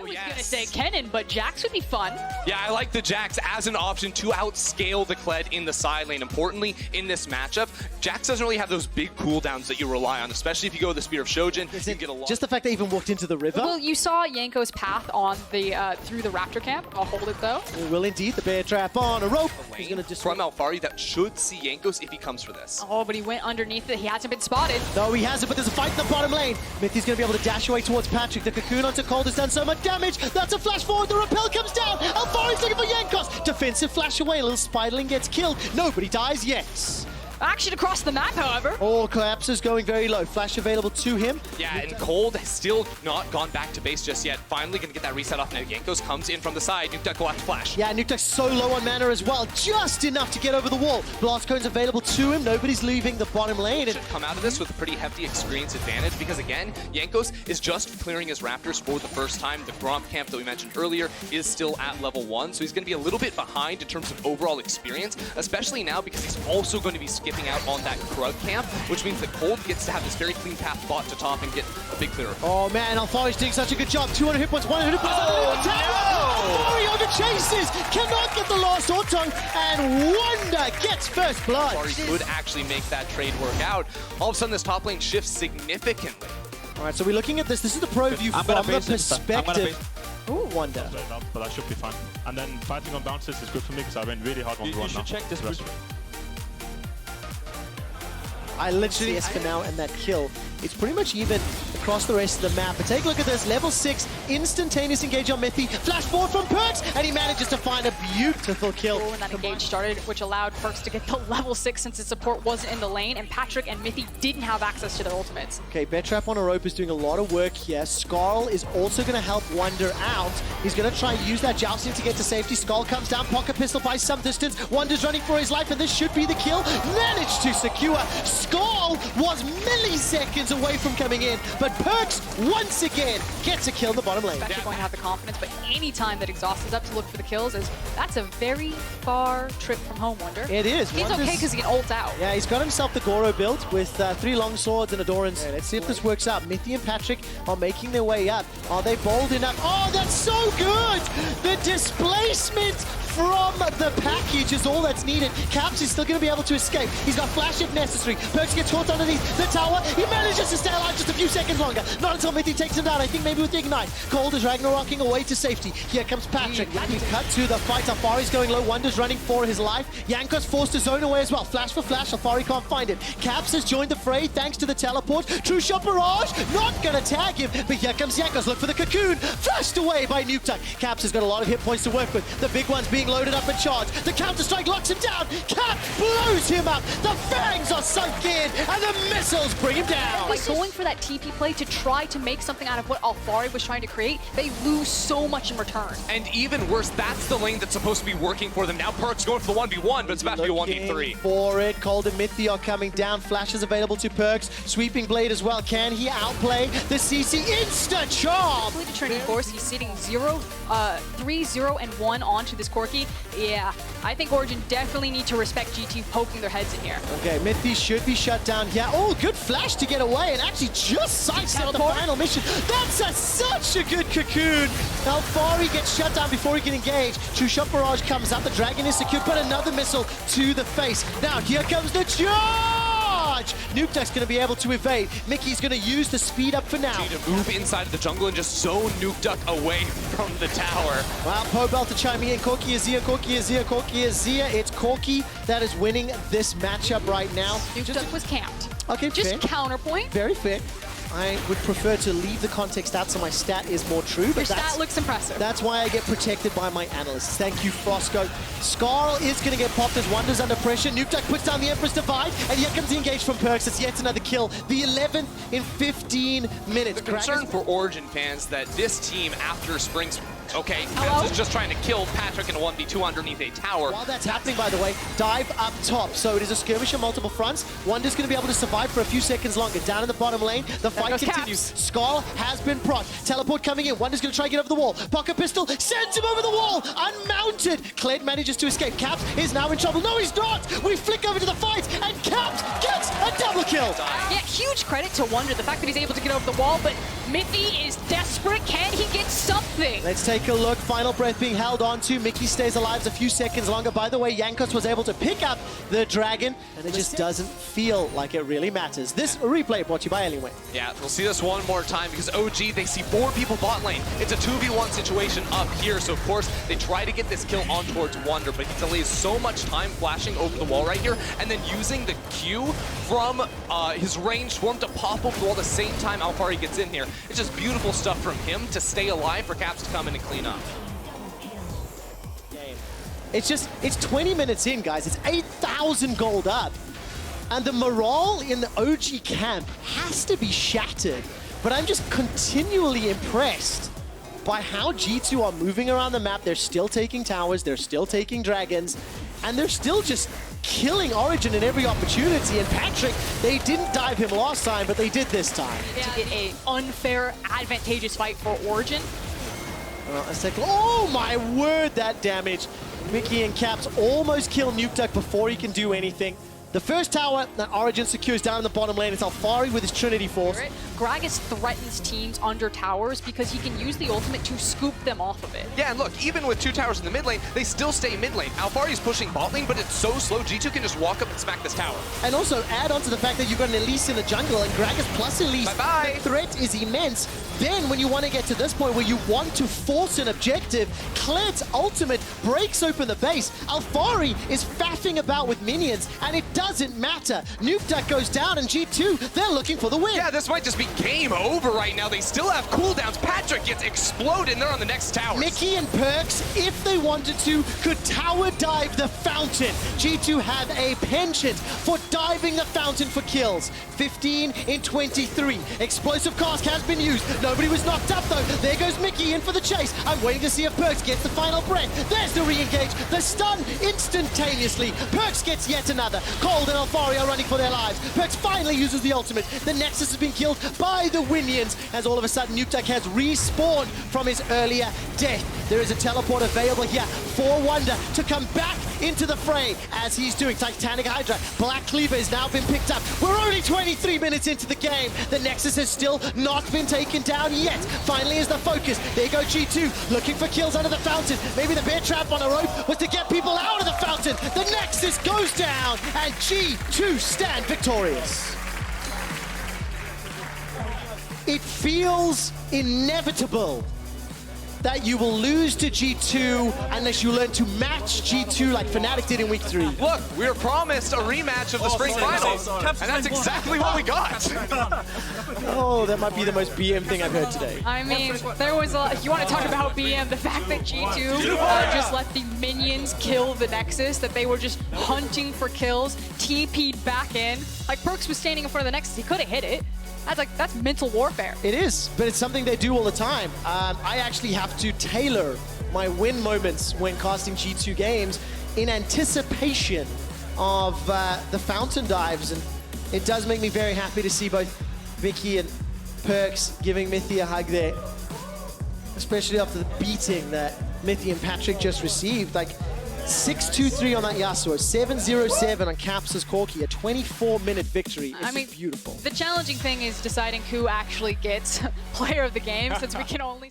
was gonna say Kennen, but Jax would be fun. Yeah, I like the Jax as an option to outscale the Kled in the side lane. Importantly, in this matchup, Jax doesn't really have those big cooldowns that you rely on, especially if you go with the Spear of Shojin. You get a lot. Just the fact they even walked into the river. Well, you saw Yanko's path on the through the Raptor camp. I'll hold it though. It will indeed. The bear trap on a rope. He's gonna just from Alfari that should see Yankos if he comes for this. Oh, but he went underneath it. He hasn't been spotted. No, he hasn't, but there's a fight in the bottom lane. Mithy's gonna be able to dash away towards Patrick. The cocoon onto Cold has done so much damage. That's a flash forward. The rappel comes down. Alfari's looking for Yankos. Defensive flash away. A little Spiderling gets killed. Nobody dies yet. Action across the map, however. Oh, Collapse is going very low. Flash available to him. Yeah, and Cold has still not gone back to base just yet. Finally gonna get that reset off now. Yankos comes in from the side. Nukeduck will have to flash. Yeah, Nukeduck's so low on mana as well. Just enough to get over the wall. Blast Cone's available to him. Nobody's leaving the bottom lane. Should come out of this with a pretty hefty experience advantage because, again, Yankos is just clearing his Raptors for the first time. The Gromp camp that we mentioned earlier is still at level 1, so he's going to be a little bit behind in terms of overall experience, especially now because he's also going to be skipping out on that Krug camp, which means that Cold gets to have this very clean path bot to top and get a big clearer. Oh man, Alfari's doing such a good job. 200 hit points, 100 hit points. Alfari over chases, cannot get the last auto, and Wonder gets first blood. Alfari could actually make that trade work out. All of a sudden, this top lane shifts significantly. All right, so we're looking at this. This is the pro view from the perspective. Ooh, Wonder. But I should be fine. And then fighting on bounces is good for me because I went really hard on the run now. You should check this. I literally yes for now, and that kill. It's pretty much even across the rest of the map. But take a look at this. Level 6, instantaneous engage on Mithy. Flash forward from Perks, and he manages to find a beautiful kill. When that engage started, which allowed Perks to get the level 6 since his support wasn't in the lane, and Patrick and Mithy didn't have access to their ultimates. Okay, Bear Trap on a rope is doing a lot of work here. Skarl is also going to help Wonder out. He's going to try and use that jousting to get to safety. Skarl comes down, pocket pistol by some distance. Wonder's running for his life, and this should be the kill. Managed to secure. Skarl was milliseconds away from coming in, but Perks once again gets a kill in the bottom lane. Especially going to have the confidence, but any time that Exhaust is up to look for the kills, that's a very far trip from home, Wonder. It is. He's okay because he can ult out. Yeah, he's got himself the Goro build with 3 long swords and a Doran's. Yeah, let's see if this works out. Mithy and Patrick are making their way up. Are they bold enough? Oh, that's so good! The displacement from the package is all that's needed. Caps is still going to be able to escape. He's got flash if necessary. Perks gets caught underneath the tower. He manages to stay alive just a few seconds longer. Not until Mithy takes him down. I think maybe with the Ignite. Cold is Ragnarocking away to safety. Here comes Patrick. We cut to the fight. Alfari's going low. Wonder's running for his life. Yankos forced to zone away as well. Flash for flash. Alfari can't find it. Caps has joined the fray thanks to the teleport. True shot barrage. Not going to tag him, but here comes Yankos. Look for the cocoon. Flashed away by Nukeduck. Caps has got a lot of hit points to work with. The big one's being loaded up and charged. The counter-strike locks him down. Cap blows him up. The fangs are sunk in, and the missiles bring him down. Like going for that TP play to try to make something out of what Alfari was trying to create, they lose so much in return. And even worse, that's the lane that's supposed to be working for them. Now Perk's going for the 1v1, but it's about to be a 1v3. For it, Cold and Mithy are coming down. Flash is available to Perks. Sweeping Blade as well. Can he outplay the CC? Instant charm! To training force, he's sitting 3, 0, and 1 onto this Corki. Yeah, I think Origin definitely need to respect GT poking their heads in here. Okay, Mithy should be shut down here. Oh, good flash to get away and actually just sidestep the final mission. That's such a good cocoon. Alfari gets shut down before he can engage. True Shot Barrage comes up. The Dragon is secured, but another missile to the face. Now here comes the charge! Nukeduck's going to be able to evade. Mickey's going to use the speed up for now. To move inside of the jungle and just zone Nukeduck away from the tower. Wow, Pobel to chime in. Corki Azir, Corki Azir, Corki Azir. It's Corki that is winning this matchup right now. Nukeduck was camped. Okay, just fair. Counterpoint. Very fair. I would prefer to leave the context out so my stat is more true. But your stat looks impressive. That's why I get protected by my analysts. Thank you, Frosco. Skarl is going to get popped as Wonder's under pressure. Nukeduck puts down the Empress Divide, and here comes the engage from Perks. It's yet another kill. The 11th in 15 minutes. The concern for Origin fans that this team, after Spring's okay, Caps is just trying to kill Patrick in a 1v2 underneath a tower. While that's happening, by the way, dive up top. So it is a skirmish on multiple fronts. Wonder's going to be able to survive for a few seconds longer. Down in the bottom lane, the fight fight Goes continues. Caps. Skull has been proc. Teleport coming in. Wonder's going to try and get over the wall. Pocket pistol sends him over the wall. Unmounted. Kled manages to escape. Caps is now in trouble. No, he's not. We flick over to the fight, and Caps gets a double kill. Yeah, huge credit to Wonder, the fact that he's able to get over the wall, but Mithy is desperate. Can he get something? Let's take a look. Final breath being held on to. Mickey stays alive a few seconds longer. By the way, Jankos was able to pick up the dragon, and it just doesn't feel like it really matters. This replay brought to you by Anyway. Yeah, we'll see this one more time because OG, they see 4 people bot lane. It's a 2v1 situation up here, so of course, they try to get this kill on towards Wonder, but he delays so much time flashing over the wall right here, and then using the Q from his range swarm to pop over the wall the same time Alfari gets in here. It's just beautiful stuff from him to stay alive for Caps to come in and clean up. It's 20 minutes in, guys. It's 8,000 gold up. And the morale in the OG camp has to be shattered. But I'm just continually impressed by how G2 are moving around the map. They're still taking towers, they're still taking dragons, and they're still just killing Origin in every opportunity. And Patrick, they didn't dive him last time, but they did this time. Yeah. To get an unfair, advantageous fight for Origin. Oh my word, that damage. Mickey and Caps almost kill Nukeduck before he can do anything. The first tower that Origin secures down in the bottom lane is Alfari with his Trinity Force. Gragas threatens teams under towers because he can use the ultimate to scoop them off of it. Yeah, and look, even with 2 towers in the mid lane, they still stay mid lane. Alfari's pushing bot lane, but it's so slow, G2 can just walk up and smack this tower. And also add on to the fact that you've got an Elise in the jungle, and Gragas plus Elise, Bye-bye. the threat is immense. Then when you want to get to this point where you want to force an objective, Kled's ultimate breaks open the base. Alfari is faffing about with minions, and it doesn't matter. Nukeduck goes down, and G2, they're looking for the win. Yeah, this might just be game over right now. They still have cooldowns. Patrick gets exploded, and they're on the next tower. Mickey and Perks, if they wanted to, could tower dive the fountain. G2 have a penchant for diving the fountain for kills. 15 in 23. Explosive cask has been used. Nobody was knocked up, though. There goes Mickey in for the chase. I'm waiting to see if Perks gets the final breath. There's the re-engage. The stun instantaneously. Perks gets yet another. Cold and Alfari are running for their lives. Perks finally uses the ultimate. The Nexus has been killed by the Winions, as all of a sudden Nukeduck has respawned from his earlier death. There is a teleport available here for Wonder to come back into the fray, as he's doing. Titanic Hydra. Black Cleaver has now been picked up. We're only 23 minutes into the game. The Nexus has still not been taken down yet. Finally is the focus. There go G2, looking for kills under the fountain. Maybe the bear trap on a rope was to get people out of the fountain. The Nexus goes down, and G2 stand victorious. It feels inevitable that you will lose to G2 unless you learn to match G2 like Fnatic did in week 3. Look, we were promised a rematch of the spring finals, and that's exactly what we got. Oh, that might be the most BM thing I've heard today. I mean, there was a, you want to talk about BM, the fact that G2 just let the minions kill the Nexus, that they were just hunting for kills, TP'd back in. Like, Perks was standing in front of the Nexus, he could have hit it. That's mental warfare. It is, but it's something they do all the time. I actually have to tailor my win moments when casting G2 games in anticipation of the fountain dives, and it does make me very happy to see both Vicky and Perks giving Mithy a hug there, especially after the beating that Mithy and Patrick just received. Like, 6-2-3 on that Yasuo, 7-0-7 on Caps' Corki, a 24-minute victory. It's beautiful. The challenging thing is deciding who actually gets player of the game, since we can only